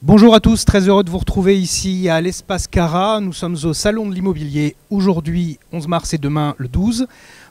Bonjour à tous, très heureux de vous retrouver ici à l'Espace Cara. Nous sommes au Salon de l'Immobilier aujourd'hui 11 mars et demain le 12.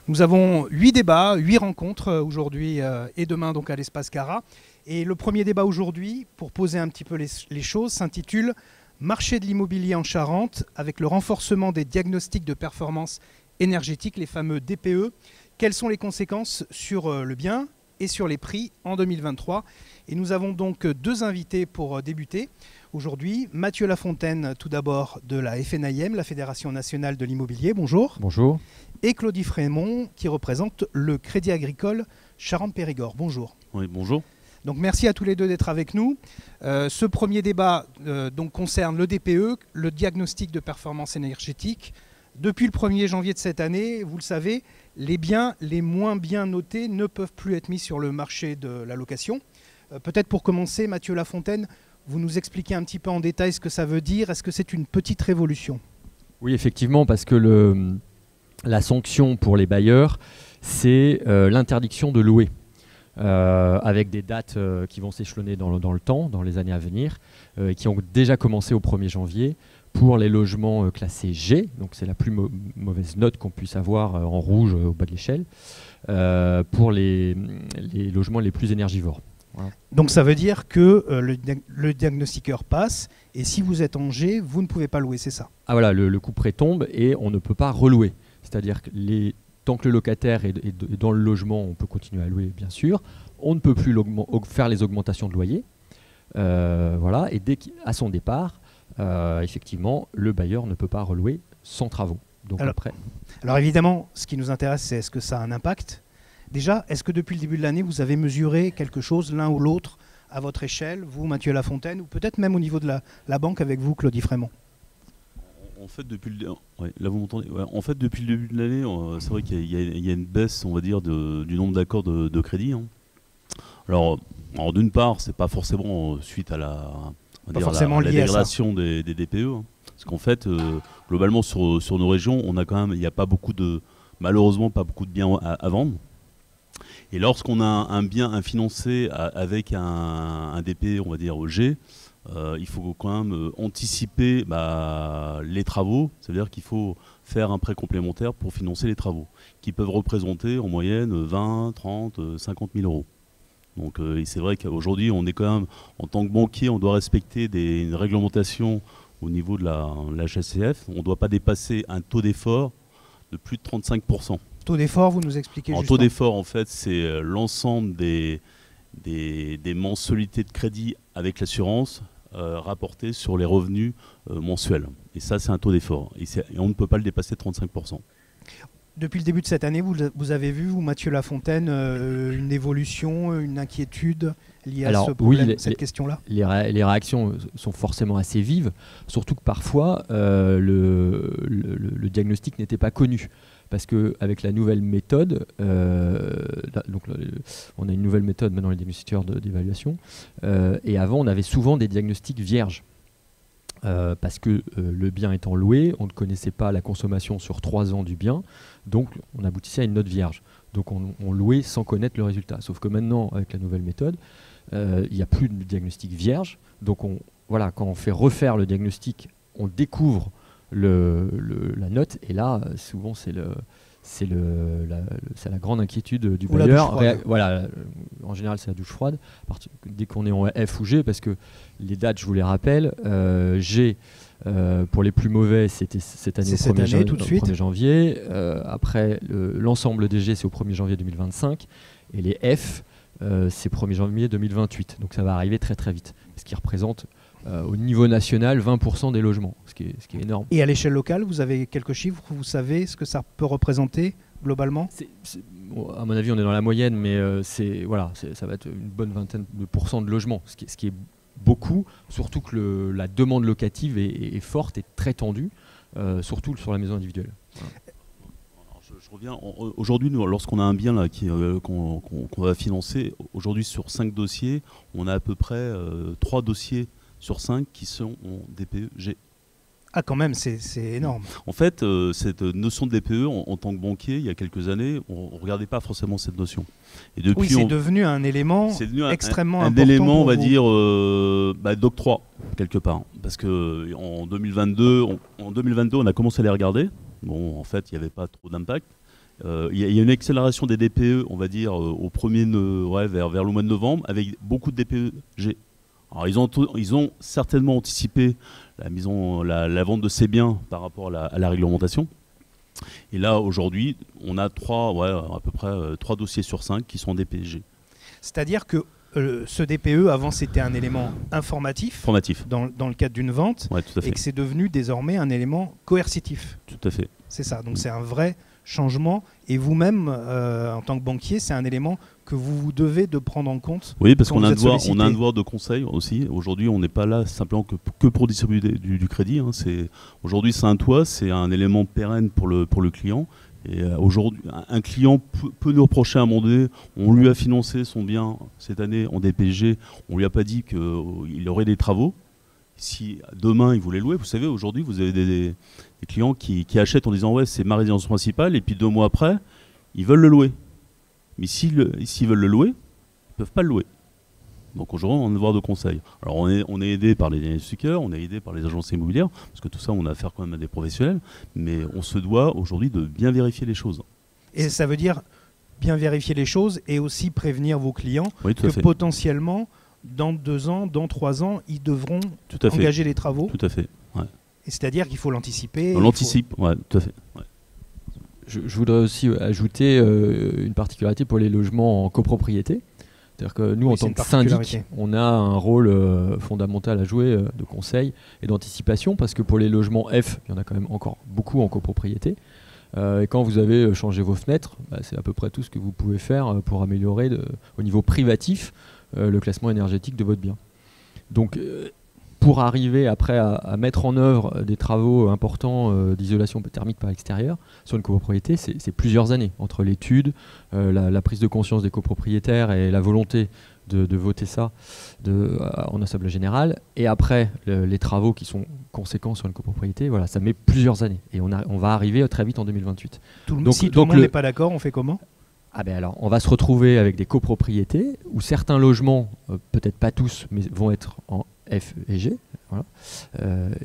Nous avons 8 débats, 8 rencontres aujourd'hui et demain donc à l'Espace Cara. Et le premier débat aujourd'hui, pour poser un petit peu les choses, s'intitule « Marché de l'immobilier en Charente avec le renforcement des diagnostics de performance énergétique, les fameux DPE. Quelles sont les conséquences sur le bien et sur les prix en 2023 ?» Et nous avons donc deux invités pour débuter. Aujourd'hui, Mathieu Lafontaine, tout d'abord de la FNIM, la Fédération nationale de l'immobilier. Bonjour. Bonjour. Et Claudie Frémont, qui représente le Crédit Agricole Charente-Périgord. Bonjour. Oui, bonjour. Donc merci à tous les deux d'être avec nous. Ce premier débat donc concerne le DPE, le diagnostic de performance énergétique. Depuis le 1er janvier de cette année, vous le savez, les biens les moins bien notés ne peuvent plus être mis sur le marché de la location. Peut-être pour commencer, Mathieu Lafontaine, vous nous expliquez un petit peu en détail ce que ça veut dire. Est-ce que c'est une petite révolution ? Oui, effectivement, parce que la sanction pour les bailleurs, c'est l'interdiction de louer, avec des dates qui vont s'échelonner dans le temps, dans les années à venir, qui ont déjà commencé au 1er janvier pour les logements classés G, donc c'est la plus mauvaise note qu'on puisse avoir en rouge au bas de l'échelle, pour les logements les plus énergivores. Voilà. Donc ça veut dire que le diagnostiqueur passe et si vous êtes en G, vous ne pouvez pas louer, c'est ça ? Ah voilà, le couperet tombe et on ne peut pas relouer. C'est-à-dire que tant que le locataire est dans le logement, on peut continuer à louer bien sûr. On ne peut plus faire les augmentations de loyer. Voilà, et dès qu'à son départ, effectivement, le bailleur ne peut pas relouer sans travaux. Donc alors évidemment, ce qui nous intéresse, c'est est-ce que ça a un impact ? Déjà, est-ce que depuis le début de l'année, vous avez mesuré quelque chose, l'un ou l'autre, à votre échelle, vous, Mathieu Lafontaine, ou peut-être même au niveau de la banque avec vous, Claudie Frémont ? En fait, depuis là vous m'entendez. Ouais, en fait, depuis le début de l'année, c'est vrai qu'il y a une baisse, on va dire, du nombre d'accords de crédit. Hein. Alors d'une part, c'est pas forcément suite à la dégradation des DPE, hein. Parce qu'en fait, globalement sur nos régions, on a quand même, il n'y a pas beaucoup malheureusement pas beaucoup de biens à vendre. Et lorsqu'on a un bien financé avec un DP, on va dire G, il faut quand même anticiper les travaux. C'est-à-dire qu'il faut faire un prêt complémentaire pour financer les travaux, qui peuvent représenter en moyenne 20, 30, 50 000 euros. Donc c'est vrai qu'aujourd'hui, on est quand même, en tant que banquier, on doit respecter une réglementation au niveau de la HCF. On ne doit pas dépasser un taux d'effort de plus de 35%. Taux d'effort, vous nous expliquez justement. Taux d'effort, en fait, c'est l'ensemble des mensualités de crédit avec l'assurance rapportées sur les revenus mensuels. Et ça, c'est un taux d'effort. Et on ne peut pas le dépasser de 35%. Depuis le début de cette année, vous avez vu, vous, Mathieu Lafontaine, une évolution, une inquiétude liée à ce problème, cette question-là ? Les réactions sont forcément assez vives, surtout que parfois, le diagnostic n'était pas connu. Parce qu'avec la nouvelle méthode, on a une nouvelle méthode maintenant, les diagnostiqueurs d'évaluation, et avant, on avait souvent des diagnostics vierges. Parce que le bien étant loué, on ne connaissait pas la consommation sur 3 ans du bien, donc on aboutissait à une note vierge. Donc on louait sans connaître le résultat. Sauf que maintenant, avec la nouvelle méthode, il n'y a plus de diagnostic vierge. Donc quand on fait refaire le diagnostic, on découvre la note, et là, souvent, c'est la grande inquiétude du bailleur. En général, c'est la douche froide. Dès qu'on est en F ou G, parce que les dates, je vous les rappelle, G, pour les plus mauvais, c'était cette année, au 1er janvier. Après, l'ensemble des G, c'est au 1er janvier 2025. Et les F, c'est 1er janvier 2028. Donc ça va arriver très très vite. Ce qui représente au niveau national 20% des logements, ce qui est énorme. Et à l'échelle locale, vous avez quelques chiffres, vous savez ce que ça peut représenter globalement ? À mon avis, on est dans la moyenne, mais ça va être une bonne vingtaine de pourcents de logements, ce qui est beaucoup, surtout que la demande locative est forte et très tendue, surtout sur la maison individuelle. Voilà. Je reviens. Aujourd'hui, lorsqu'on a un bien là qu'on va financer, aujourd'hui sur 5 dossiers, on a à peu près 3 dossiers sur 5 qui sont en DPE G. Ah, quand même, c'est énorme. En fait, cette notion de DPE, en tant que banquier, il y a quelques années, on ne regardait pas forcément cette notion. Et depuis, oui, c'est devenu un élément extrêmement important. Un élément, on va dire, d'octroi, quelque part. Parce qu'en 2022, on a commencé à les regarder. Bon, en fait, il n'y avait pas trop d'impact. Il y a une accélération des DPE, on va dire, vers le mois de novembre, avec beaucoup de DPE-G. Alors, ils ont certainement anticipé la vente de ces biens par rapport à la réglementation. Et là, aujourd'hui, on a à peu près 3 dossiers sur 5 qui sont en DPG. C'est-à-dire que ce DPE, avant, c'était un élément informatif dans le cadre d'une vente, ouais, tout à fait. Et que c'est devenu désormais un élément coercitif. Tout à fait. C'est ça, donc c'est un vrai changement. Et vous-même, en tant que banquier, c'est un élément que vous devez de prendre en compte. Oui, parce qu'on a un devoir de conseil aussi. Aujourd'hui, on n'est pas là simplement que pour distribuer du crédit. Hein. Aujourd'hui, c'est un toit, c'est un élément pérenne pour le client. Et aujourd'hui, un client peut nous reprocher à un moment donné, on lui a financé son bien cette année en DPG, on lui a pas dit qu'il aurait des travaux. Si demain il voulait louer, vous savez, aujourd'hui vous avez des clients qui achètent en disant ouais c'est ma résidence principale, et puis 2 mois après ils veulent le louer. Mais s'ils veulent le louer, ils peuvent pas le louer. Donc aujourd'hui on a un devoir de conseil. Alors on est aidé par les diagnostiqueurs, on est aidé par les agences immobilières, parce que tout ça on a affaire quand même à des professionnels, mais on se doit aujourd'hui de bien vérifier les choses. Et ça veut dire bien vérifier les choses et aussi prévenir vos clients que potentiellement dans 2 ans, dans 3 ans, ils devront engager les travaux. Tout à fait. Ouais. Et c'est-à-dire qu'il faut l'anticiper. On l'anticipe, ouais, tout à fait. Ouais. Je voudrais aussi ajouter une particularité pour les logements en copropriété. C'est-à-dire que nous, en tant que syndic, on a un rôle fondamental à jouer de conseil et d'anticipation, parce que pour les logements F, il y en a quand même encore beaucoup en copropriété. Et quand vous avez changé vos fenêtres, c'est à peu près tout ce que vous pouvez faire pour améliorer au niveau privatif le classement énergétique de votre bien. Donc pour arriver après à mettre en œuvre des travaux importants d'isolation thermique par l'extérieur sur une copropriété, c'est plusieurs années entre l'étude, la prise de conscience des copropriétaires et la volonté de voter ça en assemblée générale, et après les travaux qui sont conséquents sur une copropriété. Voilà, ça met plusieurs années et on va arriver très vite en 2028. Si tout le monde n'est pas d'accord, on fait comment ? Alors, on va se retrouver avec des copropriétés où certains logements, peut-être pas tous, mais vont être en F et G, voilà.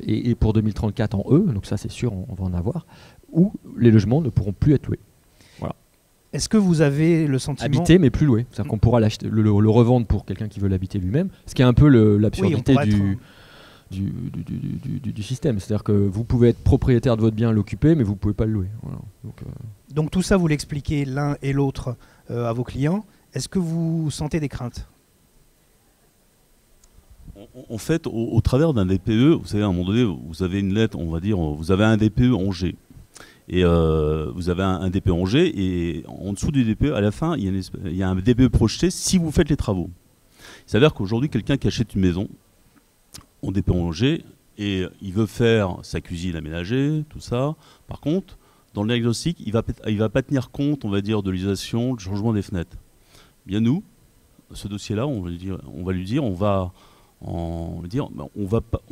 Et pour 2034 en E, donc ça c'est sûr, on va en avoir, où les logements ne pourront plus être loués. Voilà. Est-ce que vous avez le sentiment... Habiter mais plus loué, c'est-à-dire qu'on pourra le revendre pour quelqu'un qui veut l'habiter lui-même, ce qui est un peu l'absurdité du système. C'est-à-dire que vous pouvez être propriétaire de votre bien, l'occuper, mais vous ne pouvez pas le louer. Voilà. Donc tout ça, vous l'expliquez l'un et l'autre à vos clients. Est-ce que vous sentez des craintes ? En fait, au travers d'un DPE, vous savez, à un moment donné, vous avez une lettre, on va dire, vous avez un DPE en G. Et vous avez un DPE en G, et en dessous du DPE, à la fin, il y a un DPE projeté si vous faites les travaux. Il s'avère qu'aujourd'hui, quelqu'un qui achète une maison en DPE en G, et il veut faire sa cuisine aménagée, tout ça. Par contre, dans le diagnostic, il va pas tenir compte, on va dire, de l'isolation, du changement des fenêtres. Bien nous, ce dossier-là, on va lui dire, on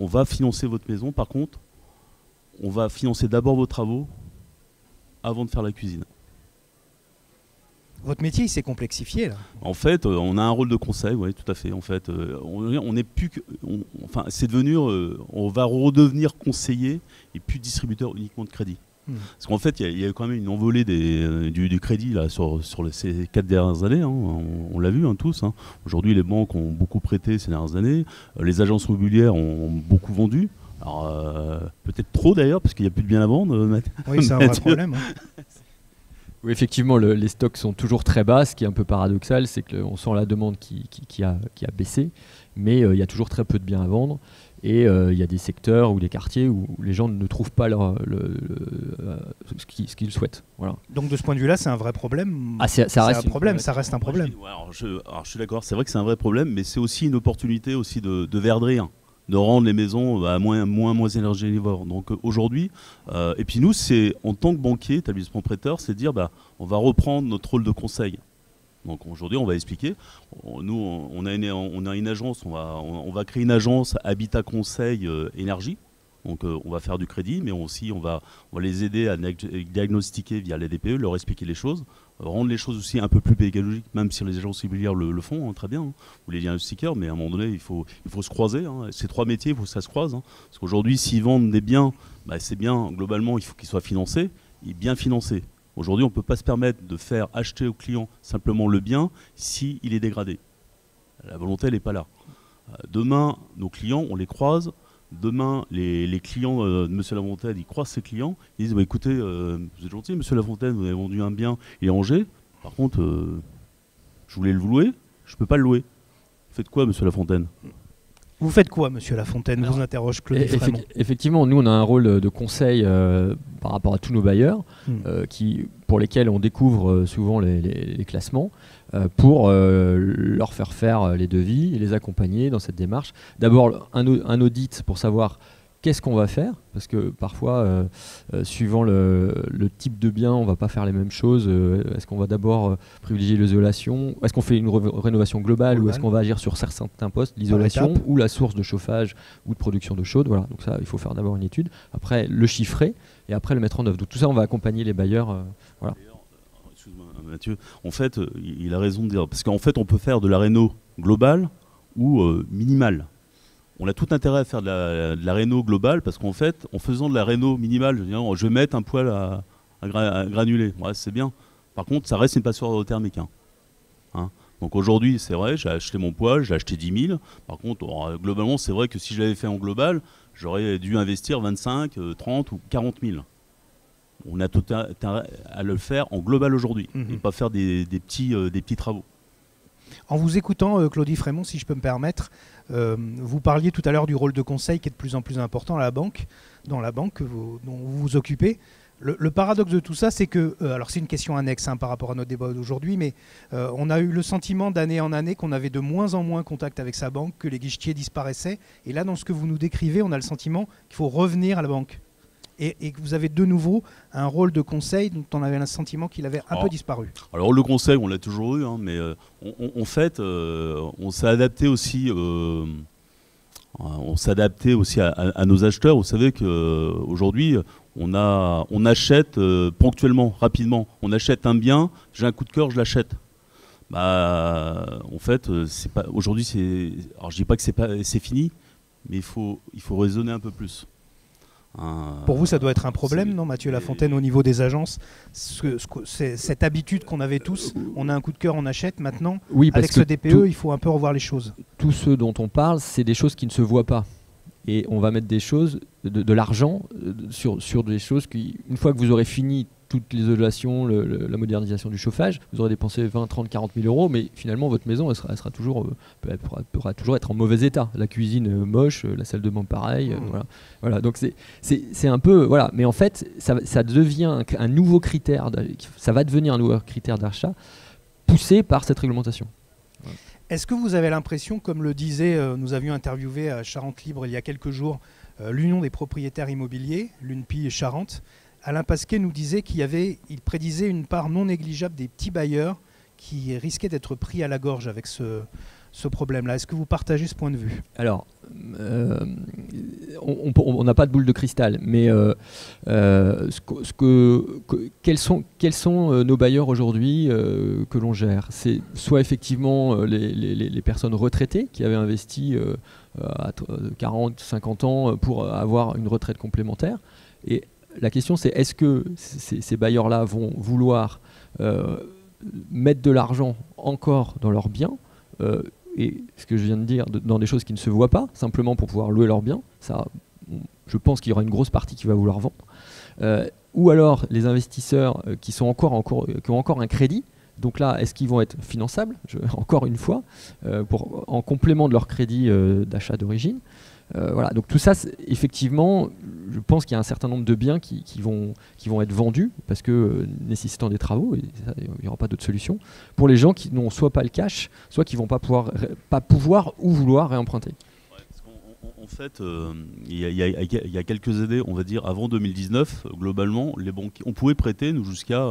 va financer votre maison. Par contre, on va financer d'abord vos travaux avant de faire la cuisine. Votre métier, il s'est complexifié là. En fait, on a un rôle de conseil, oui, tout à fait. En fait, on n'est plus c'est devenu, on va redevenir conseiller et plus distributeur uniquement de crédit. Parce qu'en fait, il y a eu quand même une envolée du crédit là, sur ces 4 dernières années. Hein. On l'a vu tous. Hein. Aujourd'hui, les banques ont beaucoup prêté ces dernières années. Les agences immobilières ont beaucoup vendu. Alors, peut-être trop d'ailleurs, parce qu'il n'y a plus de biens à vendre. Oui, c'est un vrai problème. Hein. Oui, effectivement, les stocks sont toujours très bas. Ce qui est un peu paradoxal, c'est qu'on sent la demande qui a baissé, mais il y a toujours très peu de biens à vendre. Et il y a des secteurs ou des quartiers où les gens ne trouvent pas ce qu'ils souhaitent. Voilà. Donc de ce point de vue-là, c'est un vrai problème. Ça reste un problème. Je suis d'accord, c'est vrai que c'est un vrai problème, mais c'est aussi une opportunité aussi de verdir, de rendre les maisons moins énergivores. Donc aujourd'hui, et puis nous, c'est en tant que banquier, établissement prêteur, c'est de dire on va reprendre notre rôle de conseil. Donc aujourd'hui, on va expliquer. Nous, on a une agence, on va créer une agence Habitat Conseil Énergie. Donc on va faire du crédit, mais aussi on va les aider à diagnostiquer via les DPE, leur expliquer les choses, rendre les choses aussi un peu plus pédagogiques, même si les agences immobilières le font, hein, très bien, hein, ou les diagnostiqueurs, mais à un moment donné, il faut se croiser. Hein. Ces trois métiers, il faut que ça se croise. Hein. Parce qu'aujourd'hui, s'ils vendent des biens, c'est bien, globalement, il faut qu'ils soient financés, et bien financés. Aujourd'hui, on ne peut pas se permettre de faire acheter au client simplement le bien s'il est dégradé. La volonté, elle n'est pas là. Demain, nos clients, on les croise. Demain, les clients de M. Lafontaine, ils croisent ses clients. Ils disent écoutez, vous êtes gentil, M. Lafontaine, vous avez vendu un bien, il est rangé. Par contre, je voulais le louer, je ne peux pas le louer. Vous faites quoi, M. Lafontaine ? Vous faites quoi, Monsieur Lafontaine ? Vous interroge Claudie Frémont. Effectivement, nous, on a un rôle de conseil par rapport à tous nos bailleurs, pour lesquels on découvre souvent les classements, pour leur faire les devis et les accompagner dans cette démarche. D'abord, un audit pour savoir qu'est-ce qu'on va faire, parce que parfois, suivant le type de bien, on ne va pas faire les mêmes choses. Est-ce qu'on va d'abord privilégier l'isolation ? Est-ce qu'on fait une rénovation globale ou est-ce qu'on va agir sur certains postes, l'isolation ou la source de chauffage ou de production d'eau chaude ? Voilà, donc ça, il faut faire d'abord une étude, après le chiffrer et après le mettre en œuvre. Donc tout ça, on va accompagner les bailleurs. Voilà. Excuse-moi, Mathieu, en fait, il a raison de dire, parce qu'en fait, on peut faire de la réno globale ou minimale. On a tout intérêt à faire de la réno globale parce qu'en fait, en faisant de la réno minimale, je vais mettre un poêle à granuler. Ouais, c'est bien. Par contre, ça reste une passoire thermique. Hein. Donc aujourd'hui, c'est vrai, j'ai acheté mon poêle, j'ai acheté 10 000. Par contre, globalement, c'est vrai que si je l'avais fait en global, j'aurais dû investir 25, 30 ou 40 000. On a tout intérêt à le faire en global aujourd'hui et pas faire des petits travaux. En vous écoutant, Claudie Frémont, si je peux me permettre, vous parliez tout à l'heure du rôle de conseil qui est de plus en plus important à la banque, dans la banque dont vous vous occupez. Le paradoxe de tout ça, c'est que, alors c'est une question annexe par rapport à notre débat d'aujourd'hui, mais on a eu le sentiment d'année en année qu'on avait de moins en moins contact avec sa banque, que les guichetiers disparaissaient. Et là, dans ce que vous nous décrivez, on a le sentiment qu'il faut revenir à la banque. Et que vous avez de nouveau un rôle de conseil dont on avait le sentiment qu'il avait un peu disparu. Alors le conseil, on l'a toujours eu, mais en fait, on s'est adapté aussi, à nos acheteurs. Vous savez qu'aujourd'hui, on achète ponctuellement, rapidement. On achète un bien, j'ai un coup de cœur, je l'achète. En fait, aujourd'hui, alors je dis pas que c'est fini, mais il faut raisonner un peu plus. Pour vous, ça doit être un problème, non, Mathieu Lafontaine, au niveau des agences, cette habitude qu'on avait tous, on a un coup de cœur, on achète. Maintenant, oui, avec ce DPE, il faut un peu revoir les choses. Tous ceux dont on parle, c'est des choses qui ne se voient pas. Et on va mettre des choses, de l'argent sur des choses qui, une fois que vous aurez fini toute l'isolation, la modernisation du chauffage, vous aurez dépensé 20, 30, 40 000 euros, mais finalement votre maison elle pourra toujours être en mauvais état. La cuisine moche, la salle de bain pareil, voilà. Donc c'est un peu, voilà. Mais en fait, ça devient un nouveau critère, ça va devenir un nouveau critère d'achat poussé par cette réglementation. Voilà. Est-ce que vous avez l'impression, comme le disait, nous avions interviewé à Charente Libre il y a quelques jours, l'Union des propriétaires immobiliers, l'UNPI et Charente, Alain Pasquet nous disait il prédisait une part non négligeable des petits bailleurs qui risquaient d'être pris à la gorge avec ce problème-là. Est-ce que vous partagez ce point de vue ? Alors, on n'a pas de boule de cristal, mais quels sont nos bailleurs aujourd'hui que l'on gère ? C'est soit effectivement les personnes retraitées qui avaient investi à 40, 50 ans pour avoir une retraite complémentaire. Et la question, c'est est-ce que ces bailleurs-là vont vouloir mettre de l'argent encore dans leurs biens et ce que je viens de dire, dans des choses qui ne se voient pas, simplement pour pouvoir louer leurs biens. Ça, je pense qu'il y aura une grosse partie qui va vouloir vendre. Ou alors les investisseurs qui ont encore un crédit. Donc là, est-ce qu'ils vont être finançables, encore une fois, en complément de leur crédit d'achat d'origine ? Voilà, donc tout ça, effectivement, je pense qu'il y a un certain nombre de biens qui vont être vendus parce que nécessitant des travaux, et il n'y aura pas d'autre solution, pour les gens qui n'ont soit pas le cash, soit qui ne vont pas pouvoir ou vouloir réemprunter. En fait, il y a quelques années, on va dire avant 2019, globalement, les banques, on pouvait prêter nous jusqu'à,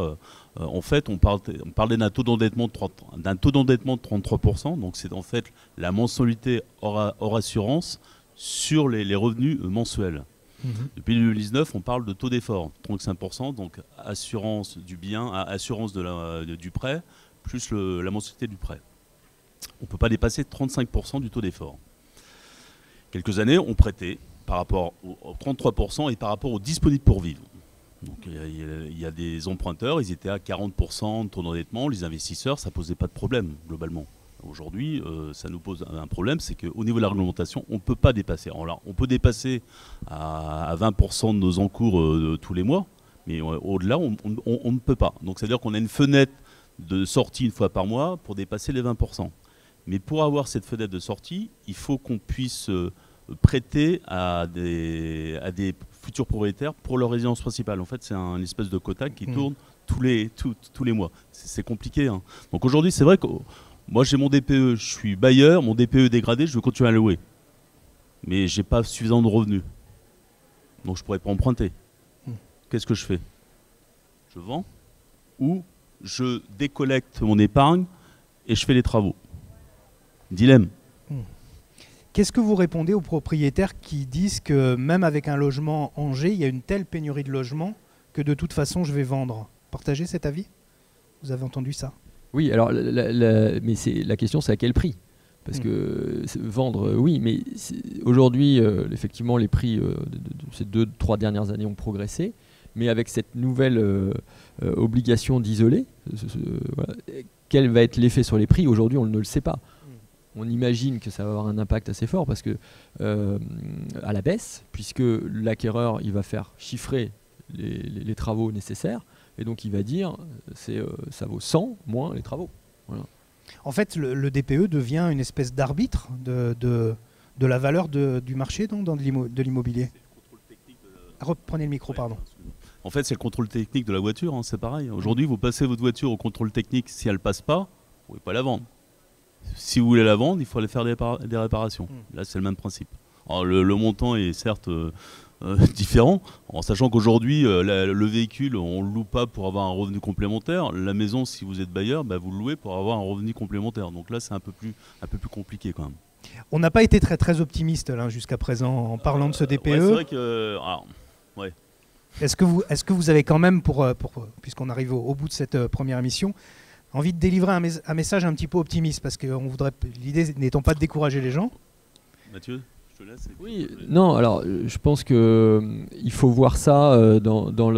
en fait, on parlait d'un taux d'endettement de 33%, donc c'est en fait la mensualité hors assurance sur les revenus mensuels. Depuis 2019, on parle de taux d'effort, 35%, donc assurance du bien, assurance du prêt, plus la mensualité du prêt. On ne peut pas dépasser 35% du taux d'effort. Quelques années, on prêtait par rapport aux 33% et par rapport aux disponibles pour vivre. Donc il y a des emprunteurs, ils étaient à 40% de taux d'endettement, les investisseurs, ça ne posait pas de problème globalement. Aujourd'hui, ça nous pose un problème, c'est qu'au niveau de la réglementation, on ne peut pas dépasser. Alors, on peut dépasser à 20% de nos encours tous les mois, mais au-delà, on ne peut pas. Donc, c'est-à-dire qu'on a une fenêtre de sortie une fois par mois pour dépasser les 20%. Mais pour avoir cette fenêtre de sortie, il faut qu'on puisse prêter à des futurs propriétaires pour leur résidence principale. En fait, c'est un espèce de quota qui tourne tous les mois. C'est compliqué, hein. Donc aujourd'hui, c'est vrai que moi, j'ai mon DPE, je suis bailleur, mon DPE est dégradé, je veux continuer à louer. Mais je n'ai pas suffisamment de revenus. Donc je ne pourrais pas emprunter. Qu'est-ce que je fais? Je vends ou je décollecte mon épargne et je fais les travaux. Dilemme. Qu'est-ce que vous répondez aux propriétaires qui disent que même avec un logement en G, il y a une telle pénurie de logements que de toute façon je vais vendre? Partagez cet avis? Vous avez entendu ça? Oui, alors mais la question c'est à quel prix? Parce que vendre, oui, mais aujourd'hui, effectivement, les prix de ces 2-3 dernières années ont progressé, mais avec cette nouvelle obligation d'isoler, voilà, quel va être l'effet sur les prix? Aujourd'hui, on ne le sait pas. On imagine que ça va avoir un impact assez fort parce que à la baisse, puisque l'acquéreur il va faire chiffrer les travaux nécessaires. Et donc il va dire ça vaut 100 moins les travaux. Voilà. En fait, le DPE devient une espèce d'arbitre de la valeur du marché donc, dans de l'immobilier. Reprenez le micro, pardon. En fait, c'est le contrôle technique de la voiture, hein, c'est pareil. Aujourd'hui, vous passez votre voiture au contrôle technique, si elle ne passe pas, vous ne pouvez pas la vendre. Si vous voulez la vendre, il faut aller faire des réparations. Là, c'est le même principe. Alors, le montant est certes différent, en sachant qu'aujourd'hui, le véhicule, on ne le loue pas pour avoir un revenu complémentaire. La maison, si vous êtes bailleur, bah, vous le louez pour avoir un revenu complémentaire. Donc là, c'est un peu plus compliqué quand même. On n'a pas été très, très optimiste là, jusqu'à présent en parlant de ce DPE. Ouais, c'est vrai que... Alors, ouais. Est-ce que vous avez quand même, puisqu'on arrive au bout de cette première émission, envie de délivrer un message un petit peu optimiste? Parce que l'idée n'étant pas de décourager les gens. Mathieu ? Oui, non, alors je pense qu'il faut voir ça dans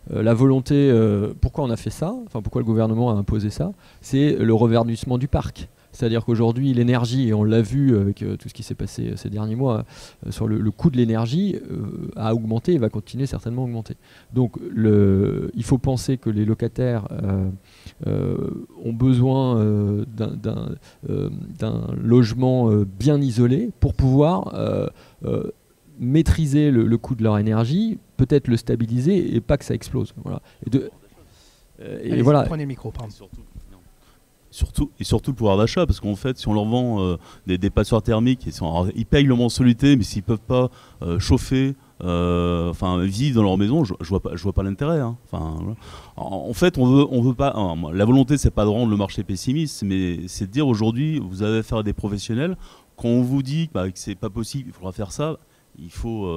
la volonté. Pourquoi on a fait ça? Enfin, pourquoi le gouvernement a imposé ça? C'est le reverdissement du parc. C'est-à-dire qu'aujourd'hui, l'énergie, et on l'a vu avec tout ce qui s'est passé ces derniers mois, sur le coût de l'énergie a augmenté et va continuer certainement à augmenter. Donc il faut penser que les locataires ont besoin d'un logement bien isolé pour pouvoir maîtriser le coût de leur énergie, peut-être le stabiliser et pas que ça explose. Voilà. Et voilà. Prenez le micro, pardon. Surtout le pouvoir d'achat, parce qu'en fait, si on leur vend des passoires thermiques, ils payent leur mensualité, mais s'ils ne peuvent pas chauffer, vivre dans leur maison, je vois pas l'intérêt. Hein. Voilà. En fait, on veut pas. La volonté, c'est pas de rendre le marché pessimiste, mais c'est de dire aujourd'hui, vous avez affaire à des professionnels. Quand on vous dit que c'est pas possible, il faudra faire ça. Il faut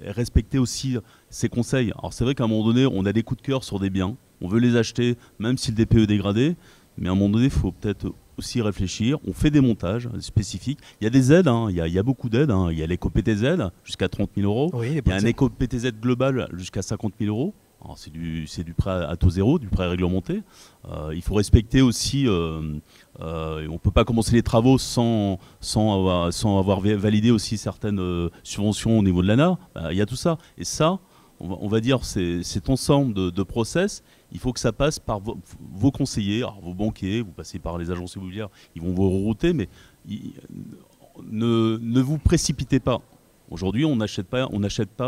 respecter aussi ces conseils. Alors c'est vrai qu'à un moment donné, on a des coups de cœur sur des biens, on veut les acheter, même si le DPE est dégradé. Mais à un moment donné, il faut peut-être aussi réfléchir. On fait des montages spécifiques. Il y a des aides, hein. Il y a beaucoup d'aides. Hein. Il y a l'éco-PTZ jusqu'à 30 000 euros. Oui, il y a un éco-PTZ global jusqu'à 50 000 euros. C'est du prêt à taux zéro, du prêt réglementé. Il faut respecter aussi... on ne peut pas commencer les travaux sans avoir validé aussi certaines subventions au niveau de l'ANA. Il y a tout ça. Et ça, on va dire, cet ensemble de process... Il faut que ça passe par vos conseillers, alors vos banquiers, vous passez par les agences immobilières, ils vont vous rerouter, mais ne vous précipitez pas. Aujourd'hui, on n'achète pas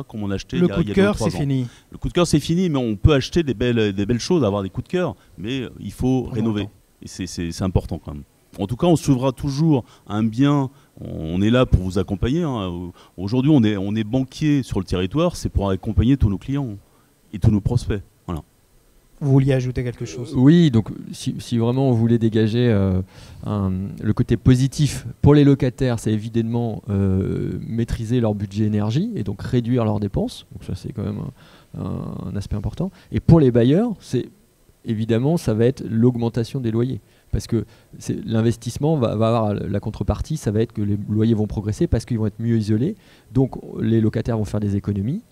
comme on achetait il y a 2 ou 3 ans. Le coup de cœur, c'est fini. Le coup de cœur, c'est fini, mais on peut acheter des belles choses, avoir des coups de cœur, mais il faut rénover. Et c'est important quand même. En tout cas, on s'ouvrira toujours un bien. On est là pour vous accompagner. Hein. Aujourd'hui, on est banquier sur le territoire, c'est pour accompagner tous nos clients et tous nos prospects. Vous vouliez ajouter quelque chose? Oui, donc si vraiment on voulait dégager le côté positif pour les locataires, c'est évidemment maîtriser leur budget énergie et donc réduire leurs dépenses. Donc ça, c'est quand même un aspect important. Et pour les bailleurs, évidemment, ça va être l'augmentation des loyers. Parce que l'investissement va avoir la contrepartie, ça va être que les loyers vont progresser parce qu'ils vont être mieux isolés. Donc les locataires vont faire des économies.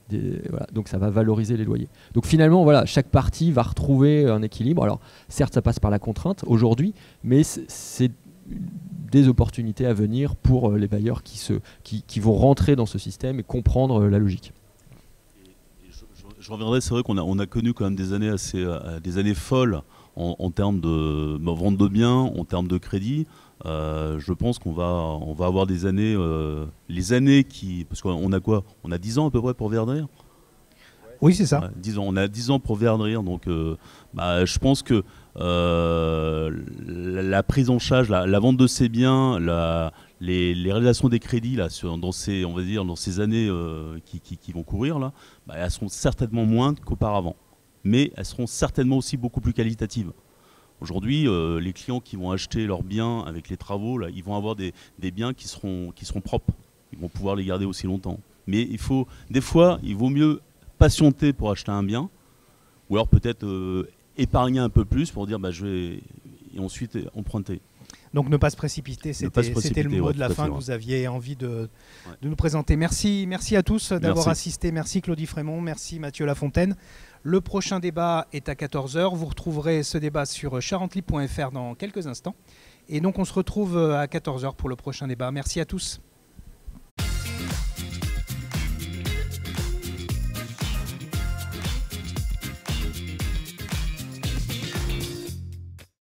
Voilà, donc ça va valoriser les loyers. Donc finalement, voilà, chaque partie va retrouver un équilibre. Alors certes, ça passe par la contrainte aujourd'hui, mais c'est des opportunités à venir pour les bailleurs qui vont rentrer dans ce système et comprendre la logique. Je reviendrai, c'est vrai qu'on a connu quand même des années des années folles en termes de vente de biens, en termes de crédit. Je pense qu'on va avoir des années, les années parce qu'on a quoi? On a 10 ans à peu près pour Verdrir. Oui, c'est ça. Ouais, 10 ans. On a 10 ans pour Verdrir, donc je pense que la prise en charge, la vente de ces biens, les réalisations des crédits là, dans ces années qui vont courir là, elles seront certainement moindres qu'auparavant, mais elles seront certainement aussi beaucoup plus qualitatives. Aujourd'hui, les clients qui vont acheter leurs biens avec les travaux, là, ils vont avoir des biens qui seront propres. Ils vont pouvoir les garder aussi longtemps. Mais des fois, il vaut mieux patienter pour acheter un bien, ou alors peut-être épargner un peu plus pour dire et ensuite emprunter. Donc ne pas se précipiter, c'était le mot de la fin que vous aviez envie de nous présenter. Merci à tous d'avoir assisté. Merci Claudie Frémont, merci Mathieu Lafontaine. Le prochain débat est à 14 h. Vous retrouverez ce débat sur charentelibre.fr dans quelques instants. Et donc on se retrouve à 14 h pour le prochain débat. Merci à tous.